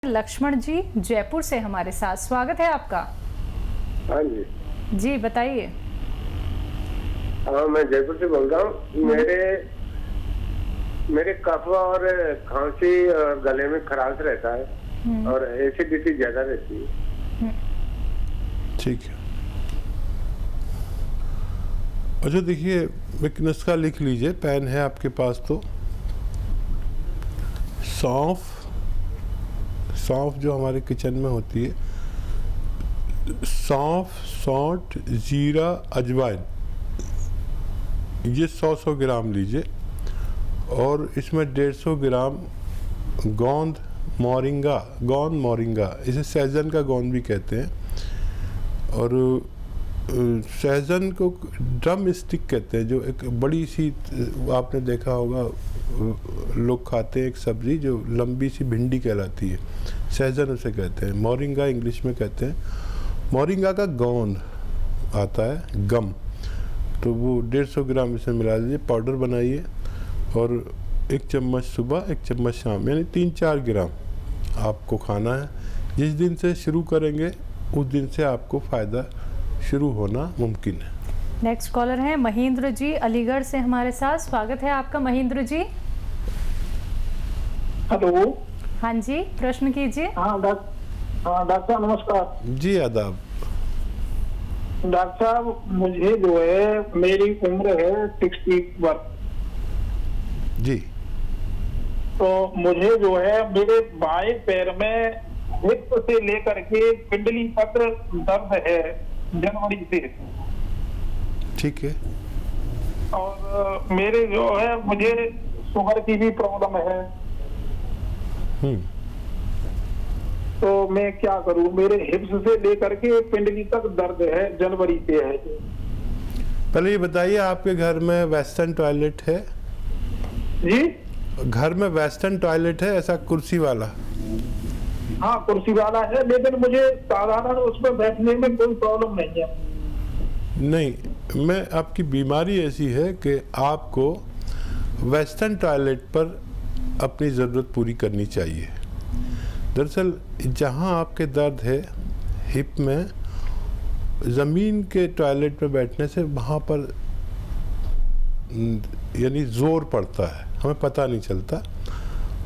लक्ष्मण जी जयपुर से हमारे साथ, स्वागत है आपका। हाँ जी। जी बताइए। हाँ, मैं जयपुर से बोल रहा हूँ। मेरे कफ और खांसी और गले में खराश रहता है और एसिडिटी ज्यादा रहती है। ठीक है। अच्छा देखिए, एक नुस्खा लिख लीजिए, पेन है आपके पास तो। सौंफ जो हमारे किचन में होती है, सौंफ, सौंठ, जीरा, अजवाइन, ये 100 ग्राम लीजिए और इसमें 150 ग्राम गोंद मोरिंगा, इसे सहजन का गोंद भी कहते हैं। और सहजन को ड्रम स्टिक कहते हैं, जो एक बड़ी सी, आपने देखा होगा लोग खाते हैं, एक सब्जी जो लंबी सी भिंडी कहलाती है, सहजन उसे कहते हैं। मोरिंगा इंग्लिश में कहते हैं। मोरिंगा का गोंद आता है, गम, तो वो 150 ग्राम इसमें मिला दीजिए, पाउडर बनाइए और 1 चम्मच सुबह 1 चम्मच शाम, यानी 3-4 ग्राम आपको खाना है। जिस दिन से शुरू करेंगे उस दिन से आपको फ़ायदा शुरू होना मुमकिन है। नेक्स्ट कॉलर हैं महेंद्र जी अलीगढ़ से हमारे साथ, स्वागत है आपका महेंद्र जी। हेलो। हाँ जी, प्रश्न कीजिए। हाँ डॉक्टर साहब नमस्कार। जी आदाब। डॉक्टर साहब, मुझे जो है, मेरी उम्र है 61 जी। तो मुझे जो है मेरे बाएं पैर में हिप से लेकर के पिंडली तक दर्द है जनवरी से। ठीक है। और मेरे जो है, मुझे शुगर की भी प्रॉब्लम है। तो मैं क्या करूं? मेरे हिप्स से लेकर के पिंडली तक दर्द है, जनवरी से है। पहले ये बताइए, आपके घर में वेस्टर्न टॉयलेट है? जी, घर में वेस्टर्न टॉयलेट है, ऐसा कुर्सी वाला? हाँ, कुर्सी वाला है, लेकिन मुझे साधारण उसमें बैठने में कोई प्रॉब्लम नहीं है। नहीं, मैं आपकी बीमारी ऐसी है कि आपको वेस्टर्न टॉयलेट पर अपनी ज़रूरत पूरी करनी चाहिए। दरअसल जहाँ आपके दर्द है हिप में, ज़मीन के टॉयलेट में बैठने से वहाँ पर यानी ज़ोर पड़ता है, हमें पता नहीं चलता,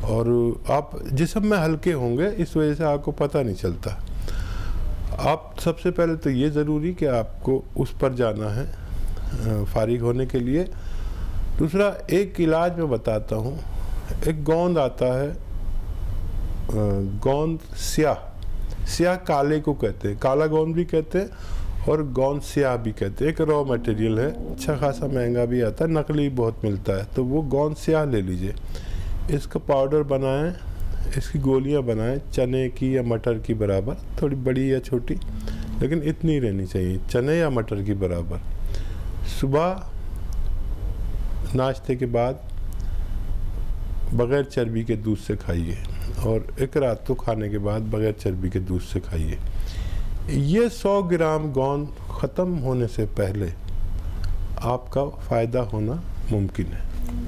और आप जिस्म में हल्के होंगे, इस वजह से आपको पता नहीं चलता। आप सबसे पहले तो ये ज़रूरी कि आपको उस पर जाना है फारिग होने के लिए। दूसरा, एक इलाज मैं बताता हूँ। एक गोंद आता है, गोंद स्याह काले को कहते हैं, काला गोंद भी कहते हैं और गोंद स्याह भी कहते हैं। एक रॉ मटेरियल है, अच्छा खासा महंगा भी आता है, नकली बहुत मिलता है, तो वो गोंद स्याह ले लीजिए। इसका पाउडर बनाएं, इसकी गोलियां बनाएं, चने की या मटर की बराबर, थोड़ी बड़ी या छोटी, लेकिन इतनी रहनी चाहिए, चने या मटर की बराबर। सुबह नाश्ते के बाद बग़ैर चर्बी के दूध से खाइए, और एक रात को खाने के बाद बग़ैर चर्बी के दूध से खाइए। ये 100 ग्राम गोंद ख़त्म होने से पहले आपका फ़ायदा होना मुमकिन है।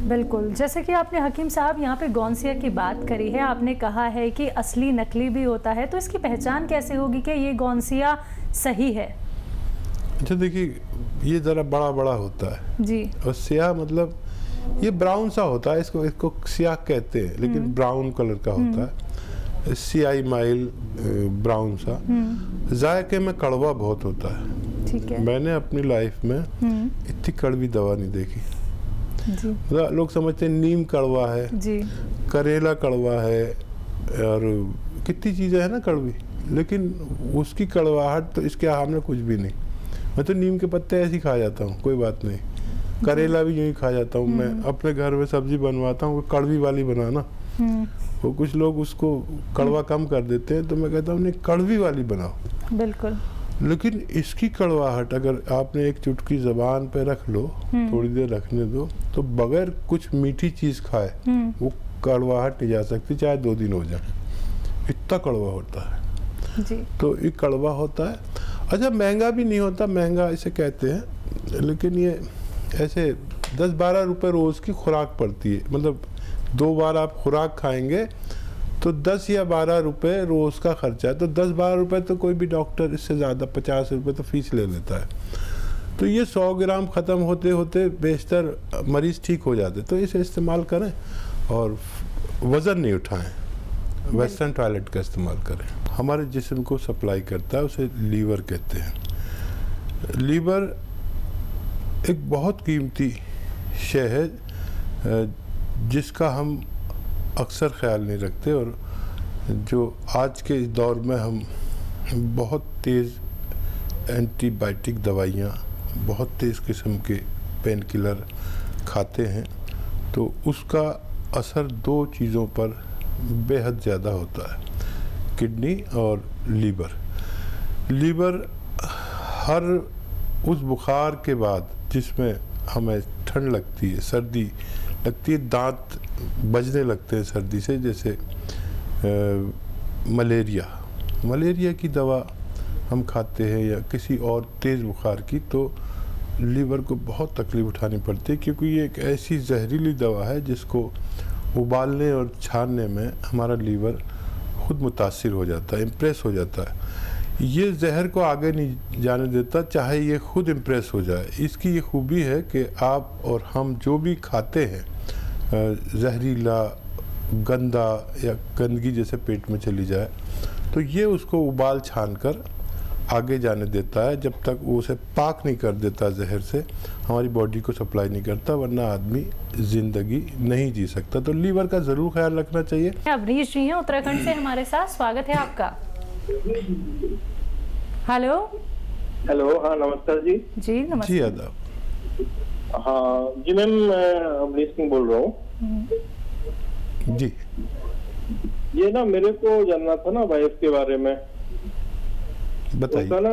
बिल्कुल, जैसे कि आपने हकीम साहब यहाँ पे गोंसिया की बात करी है, आपने कहा है कि असली नकली भी होता है, तो इसकी पहचान कैसे होगी कि ये गोंसिया सही है? अच्छा देखिए, ये ज़रा बड़ा बड़ा होता है जी, और स्याह मतलब ये ब्राउन सा होता है, इसको स्याह कहते हैं, लेकिन ब्राउन कलर का होता है, सियाही माइल ब्राउन सा। जायके में कड़वा बहुत होता है। ठीक है। मैंने अपनी लाइफ में इतनी कड़वी दवा नहीं देखी। जी। लोग समझते हैं नीम कड़वा है जी, करेला कड़वा है, और कितनी चीज़ें हैं ना कड़वी, लेकिन उसकी कड़वाहट तो इसके सामने कुछ भी नहीं। मैं तो नीम के पत्ते ऐसे ही खा जाता हूँ, कोई बात नहीं। करेला भी यूँ ही खा जाता हूँ। मैं अपने घर में सब्जी बनवाता हूँ, कड़वी वाली बनाना, वो कुछ लोग उसको कड़वा कम कर देते हैं, तो मैं कहता हूँ नहीं, कड़वी वाली बनाओ। बिल्कुल। लेकिन इसकी कड़वाहट अगर आपने एक चुटकी ज़बान पे रख लो, थोड़ी देर रखने दो, तो बगैर कुछ मीठी चीज़ खाए वो कड़वाहट नहीं जा सकती, चाहे 2 दिन हो जाए, इतना कड़वा होता है जी। तो ये कड़वा होता है। अच्छा, महंगा भी नहीं होता, महंगा इसे कहते हैं, लेकिन ये ऐसे 10-12 रुपए रोज़ की खुराक पड़ती है। मतलब 2 बार आप खुराक खाएंगे तो 10 या 12 रुपए रोज़ का खर्चा है। तो 10-12 रुपए तो कोई भी डॉक्टर, इससे ज़्यादा 50 रुपए तो फीस ले लेता है। तो ये 100 ग्राम ख़त्म होते होते बेशतर मरीज़ ठीक हो जाते। तो इसे इस्तेमाल करें और वज़न नहीं उठाएं, वेस्टर्न टॉयलेट का इस्तेमाल करें। हमारे जिस्म को सप्लाई करता है, उसे लीवर कहते हैं। लीवर एक बहुत कीमती शय है जिसका हम अक्सर ख्याल नहीं रखते, और जो आज के दौर में हम बहुत तेज़ एंटीबायोटिक दवाइयाँ, बहुत तेज़ किस्म के पेन किलर खाते हैं, तो उसका असर 2 चीज़ों पर बेहद ज़्यादा होता है, किडनी और लीवर। लीवर हर उस बुखार के बाद जिसमें हमें ठंड लगती है, सर्दी लगती है, दांत बजने लगते हैं सर्दी से, जैसे मलेरिया की दवा हम खाते हैं या किसी और तेज़ बुखार की, तो लीवर को बहुत तकलीफ़ उठानी पड़ती है, क्योंकि ये एक ऐसी जहरीली दवा है जिसको उबालने और छानने में हमारा लीवर खुद मुतासिर हो जाता है, इम्प्रेस हो जाता है। ये जहर को आगे नहीं जाने देता, चाहे ये खुद इम्प्रेस हो जाए। इसकी ये खूबी है कि आप और हम जो भी खाते हैं जहरीला, गंदा या गंदगी जैसे पेट में चली जाए, तो ये उसको उबाल छान कर आगे जाने देता है। जब तक वो उसे पाक नहीं कर देता जहर से, हमारी बॉडी को सप्लाई नहीं करता, वरना आदमी ज़िंदगी नहीं जी सकता। तो लीवर का ज़रूर ख्याल रखना चाहिए। अवनीश जी हैं उत्तराखंड से हमारे साथ, स्वागत है आपका। हेलो। हाँ नमस्कार जी। जी नमस्कार। जी आदाब। हाँ जी मैम, मैं अवनीश सिंह बोल रहा हूँ जी। ये ना मेरे को जानना था ना वाइफ के बारे में। बताइए। उसका ना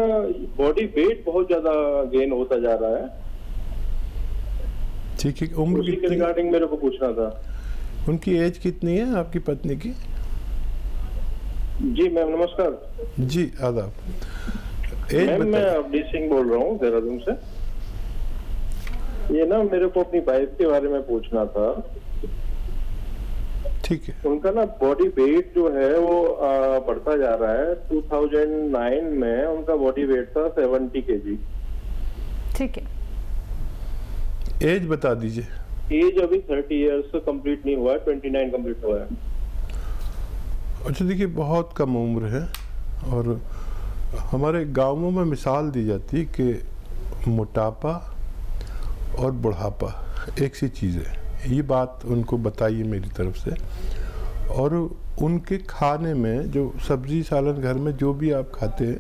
बॉडी वेट बहुत ज्यादा गेन होता जा रहा है। ठीक है, उम्र उसी के कितनी? रिगार्डिंग मेरे को पूछना था। उनकी एज कितनी है आपकी पत्नी की? जी मैम नमस्कार। जी आदाब। एज मैम मैं बताइए। अवनीश सिंह बोल रहा हूँ देहरादून से। ये ना मेरे को अपनी वाइफ के बारे में पूछना था। ठीक है। उनका ना बॉडी वेट जो है वो बढ़ता जा रहा है। 2009 में उनका बॉडी वेट था 70 kg। ठीक है। एज बता दीजिए। एज अभी 30 इयर्स कंप्लीट नहीं हुआ है, 29 कंप्लीट हुआ है। अच्छा देखिए, बहुत कम उम्र है, और हमारे गांवों में मिसाल दी जाती है कि मोटापा और बुढ़ापा एक सी चीज़ है। ये बात उनको बताइए मेरी तरफ से। और उनके खाने में जो सब्जी सालन, घर में जो भी आप खाते हैं,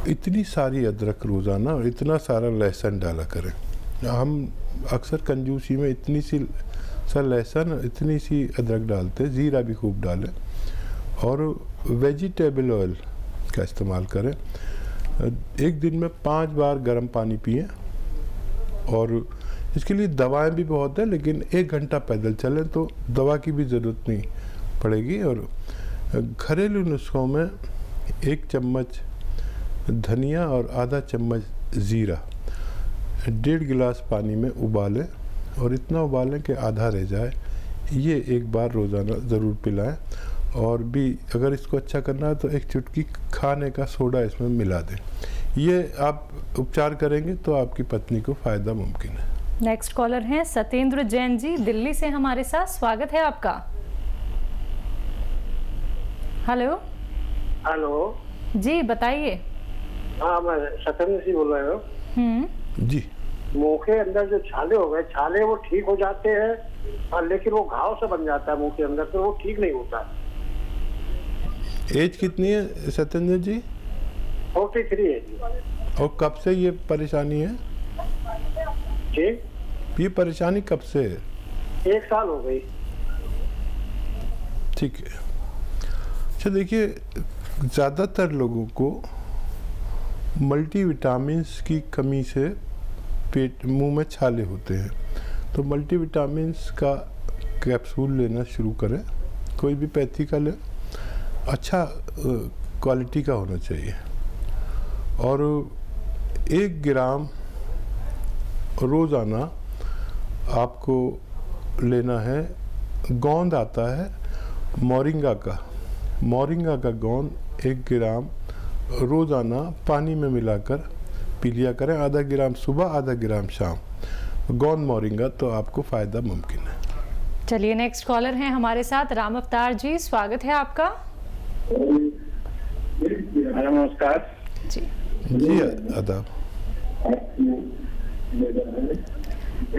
इतनी सारी अदरक रोज़ाना और इतना सारा लहसुन डाला करें। हम अक्सर कंजूसी में इतनी सी लहसुन, इतनी सी अदरक डालते हैं, ज़ीरा भी खूब डालें, और वेजिटेबल ऑयल का इस्तेमाल करें। एक दिन में 5 बार गर्म पानी पिएं, और इसके लिए दवाएं भी बहुत है, लेकिन 1 घंटा पैदल चलें तो दवा की भी ज़रूरत नहीं पड़ेगी। और घरेलू नुस्खों में 1 चम्मच धनिया और आधा चम्मच ज़ीरा 1.5 गिलास पानी में उबालें, और इतना उबालें कि आधा रह जाए। ये 1 बार रोज़ाना ज़रूर पिलाएं। और भी अगर इसको अच्छा करना है तो 1 चुटकी खाने का सोडा इसमें मिला दें। ये आप उपचार करेंगे तो आपकी पत्नी को फ़ायदा मुमकिन है। नेक्स्ट कॉलर हैं सत्येंद्र जैन जी, दिल्ली से हमारे साथ, स्वागत है आपका। हेलो। हेलो जी बताइए। हाँ, मैं सत्येंद्र सिंह बोल रहा हूँ। जी। मुंह के अंदर जो छाले हो गए, छाले वो ठीक हो जाते हैं, और लेकिन वो घाव से बन जाता है मुंह के अंदर, तो वो ठीक नहीं होता। एज कितनी है सत्येंद्र जी? 43 है जी। और कब से ये परेशानी है? जी, ये परेशानी कब से है? 1 साल हो गई। ठीक है। अच्छा देखिए, ज़्यादातर लोगों को मल्टीविटामिन्स की कमी से पेट, मुंह में छाले होते हैं। तो मल्टीविटामिन्स का कैप्सूल लेना शुरू करें, कोई भी पैथी का लें, अच्छा क्वालिटी का होना चाहिए। और 1 ग्राम रोज़ाना आपको लेना है गोंद आता है मोरिंगा का। मोरिंगा का गोंद 1 ग्राम रोज़ाना पानी में मिलाकर पी लिया करें, आधा ग्राम सुबह, आधा ग्राम शाम। गोंद मोरिंगा तो आपको फ़ायदा मुमकिन है। चलिए नेक्स्ट कॉलर हैं हमारे साथ राम अवतार जी, स्वागत है आपका। नमस्कार जी आदाब।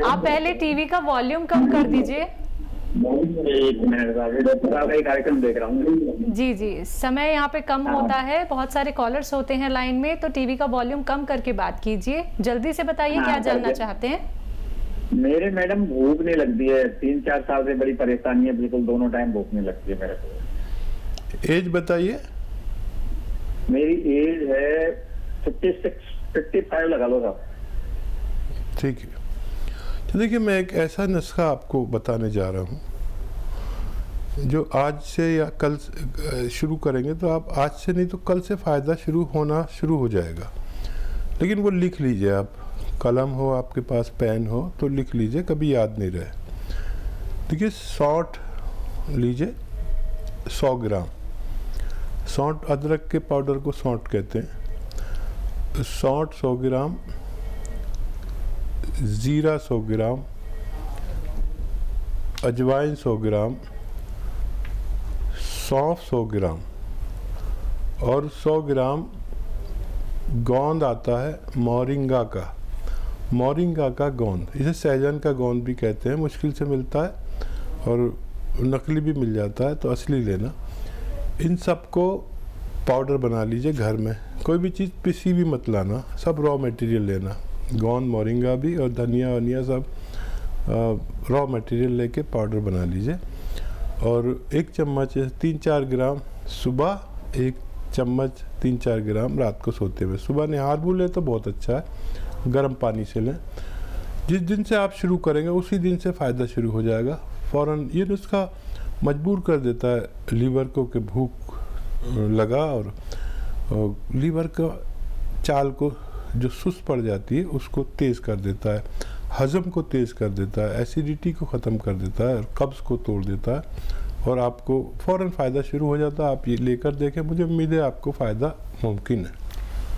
आप पहले टीवी का वॉल्यूम कम कर दीजिए। एक मिनट, कार्यक्रम देख रहा हूँ। जी जी, समय यहाँ पे कम होता है, बहुत सारे कॉलर्स होते हैं लाइन में, तो टीवी का वॉल्यूम कम करके बात कीजिए। जल्दी से बताइए क्या जानना चाहते हैं। मेरे मैडम भूख नहीं लगती है, 3-4 साल से बड़ी परेशानी है, बिल्कुल दोनों टाइम भूख नहीं लगती है मेरे को। एज बताइए। मेरी एज है 55 लगा लो साहब। ठीक है, तो देखिए मैं एक ऐसा नुस्खा आपको बताने जा रहा हूँ जो आज से या कल शुरू करेंगे तो आप आज से नहीं तो कल से फ़ायदा होना शुरू हो जाएगा। लेकिन वो लिख लीजिए आप, कलम हो आपके पास, पेन हो तो लिख लीजिए, कभी याद नहीं रहे। देखिए सौंठ लीजिए 100 ग्राम। सौंठ, अदरक के पाउडर को सौंठ कहते हैं। सौंठ 100 ग्राम, ज़ीरा 100 ग्राम, अजवाइन 100 ग्राम, सौंफ 100 ग्राम और 100 ग्राम गोंद आता है मोरिंगा का। मोरिंगा का गोंद, इसे सहजन का गोंद भी कहते हैं, मुश्किल से मिलता है और नकली भी मिल जाता है, तो असली लेना। इन सबको पाउडर बना लीजिए घर में। कोई भी चीज़ पिसी भी मत लाना, सब रॉ मटेरियल लेना। गोंद, मोरिंगा भी और धनिया वनिया सब रॉ मटेरियल लेके पाउडर बना लीजिए। और 1 चम्मच 3-4 ग्राम सुबह, 1 चम्मच 3-4 ग्राम रात को सोते हुए। सुबह निहार भूल ले तो बहुत अच्छा है, गर्म पानी से लें। जिस दिन से आप शुरू करेंगे उसी दिन से फ़ायदा शुरू हो जाएगा फ़ौरन। ये नुस्खा मजबूर कर देता है लीवर को कि भूख लगा, और लीवर का चाल को जो सुस्त पड़ जाती है उसको तेज़ कर देता है, हज़म को तेज़ कर देता है, एसिडिटी को ख़त्म कर देता है और कब्ज़ को तोड़ देता है और आपको फ़ौरन फ़ायदा शुरू हो जाता है। आप ये लेकर देखें, मुझे उम्मीद है आपको फ़ायदा मुमकिन है।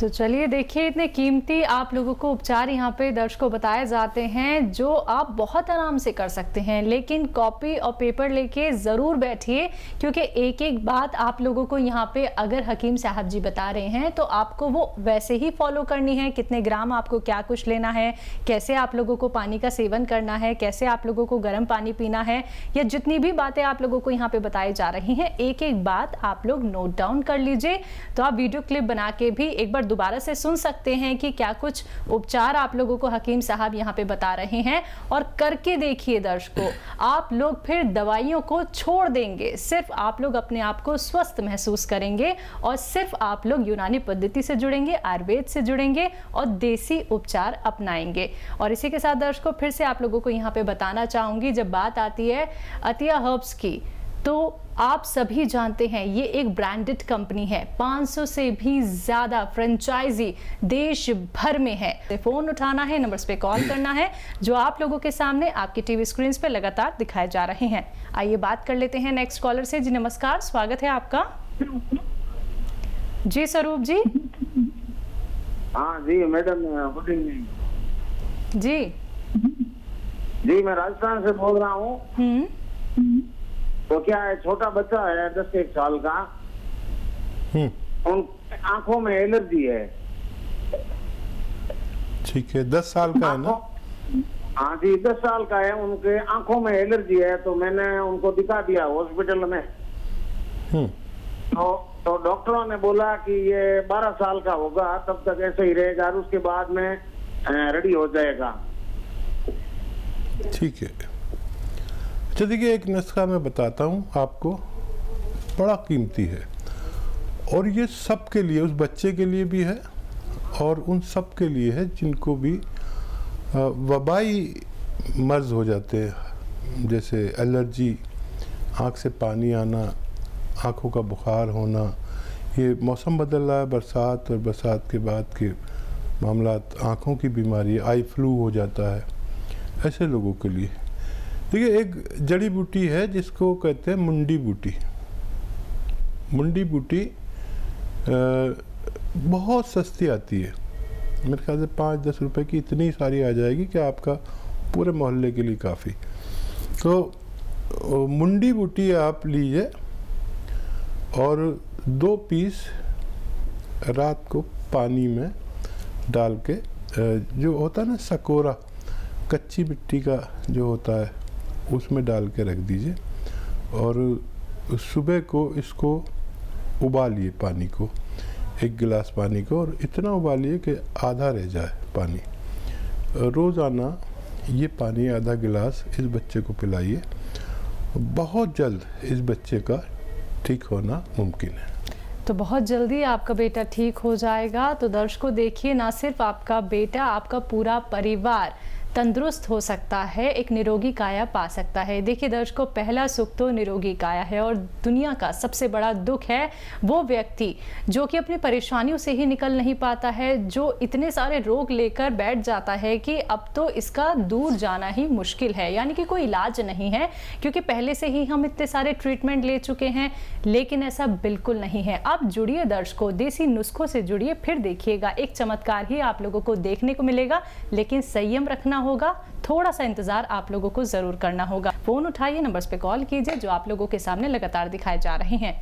तो चलिए देखिए, इतने कीमती आप लोगों को उपचार यहाँ पे दर्शकों बताए जाते हैं जो आप बहुत आराम से कर सकते हैं। लेकिन कॉपी और पेपर लेके ज़रूर बैठिए, क्योंकि एक एक बात आप लोगों को यहाँ पे अगर हकीम साहब जी बता रहे हैं तो आपको वो वैसे ही फॉलो करनी है। कितने ग्राम आपको क्या कुछ लेना है, कैसे आप लोगों को पानी का सेवन करना है, कैसे आप लोगों को गर्म पानी पीना है, या जितनी भी बातें आप लोगों को यहाँ पे बताई जा रही हैं, एक एक बात आप लोग नोट डाउन कर लीजिए। तो आप वीडियो क्लिप बना के भी एक बार दोबारा से सुन सकते हैं कि क्या कुछ उपचार आप लोगों को हकीम साहब यहाँ पे बता रहे हैं, और करके देखिए दर्शकों, आप लोग फिर दवाइयों को छोड़ देंगे। सिर्फ आप लोग अपने आप को स्वस्थ महसूस करेंगे और सिर्फ आप लोग यूनानी पद्धति से जुड़ेंगे, आयुर्वेद से जुड़ेंगे और देसी उपचार अपनाएंगे। और इसी के साथ दर्शकों फिर से आप लोगों को यहाँ पे बताना चाहूंगी, जब बात आती है अतिया हर्ब्स की, तो आप सभी जानते हैं ये एक ब्रांडेड कंपनी है। 500 से भी ज़्यादा फ्रेंचाइजी देश भर में है। फ़ोन उठाना है, नंबर्स पे कॉल करना है जो आप लोगों के सामने आपकी टीवी स्क्रीन पे लगातार दिखाए जा रहे हैं। आइए बात कर लेते हैं नेक्स्ट कॉलर से। जी नमस्कार, स्वागत है आपका। जी स्वरूप जी। हाँ जी मैडम, गुड इवनिंग। जी मैं राजस्थान से बोल रहा हूँ। तो क्या है, छोटा बच्चा है 10-1 साल का, उन आंखों में एलर्जी है। ठीक है, 10 साल का है ना? हाँ जी, 10 साल का है, उनके आंखों में एलर्जी है। तो मैंने उनको दिखा दिया हॉस्पिटल में। तो डॉक्टरों ने बोला कि ये 12 साल का होगा, तब तक ऐसे ही रहेगा और उसके बाद में रेडी हो जाएगा। ठीक है, अच्छा देखिए, एक नुस्खा मैं बताता हूँ आपको, बड़ा कीमती है और ये सब के लिए, उस बच्चे के लिए भी है और उन सब के लिए है जिनको भी वबाई मर्ज हो जाते हैं, जैसे एलर्जी, आँख से पानी आना, आँखों का बुखार होना। ये मौसम बदल रहा है, बरसात और बरसात के बाद के मामलात, आँखों की बीमारी, आई फ्लू हो जाता है, ऐसे लोगों के लिए देखिए, एक जड़ी बूटी है जिसको कहते हैं मुंडी बूटी। मुंडी बूटी बहुत सस्ती आती है, मेरे ख्याल से 5-10 रुपए की इतनी सारी आ जाएगी कि आपका पूरे मोहल्ले के लिए काफ़ी। तो मुंडी बूटी आप लीजिए और 2 पीस रात को पानी में डाल के, जो होता है ना सकोरा, कच्ची मिट्टी का जो होता है, उसमें डाल के रख दीजिए और सुबह को इसको उबालिए पानी को, 1 गिलास पानी को, और इतना उबालिए कि आधा रह जाए पानी। रोज़ाना ये पानी आधा गिलास इस बच्चे को पिलाइए, बहुत जल्द इस बच्चे का ठीक होना मुमकिन है। तो बहुत जल्दी आपका बेटा ठीक हो जाएगा। तो दर्शकों देखिए, ना सिर्फ आपका बेटा, आपका पूरा परिवार तंदुरुस्त हो सकता है, एक निरोगी काया पा सकता है। देखिए दर्शकों, पहला सुख तो निरोगी काया है, और दुनिया का सबसे बड़ा दुख है वो व्यक्ति जो कि अपनी परेशानियों से ही निकल नहीं पाता है, जो इतने सारे रोग लेकर बैठ जाता है कि अब तो इसका दूर जाना ही मुश्किल है, यानी कि कोई इलाज नहीं है, क्योंकि पहले से ही हम इतने सारे ट्रीटमेंट ले चुके हैं। लेकिन ऐसा बिल्कुल नहीं है। आप जुड़िए दर्शकों, देसी नुस्खों से जुड़िए, फिर देखिएगा एक चमत्कार ही आप लोगों को देखने को मिलेगा। लेकिन संयम रखना होगा, थोड़ा सा इंतजार आप लोगों को जरूर करना होगा। फोन उठाइए, नंबर्स पे कॉल कीजिए जो आप लोगों के सामने लगातार दिखाए जा रहे हैं।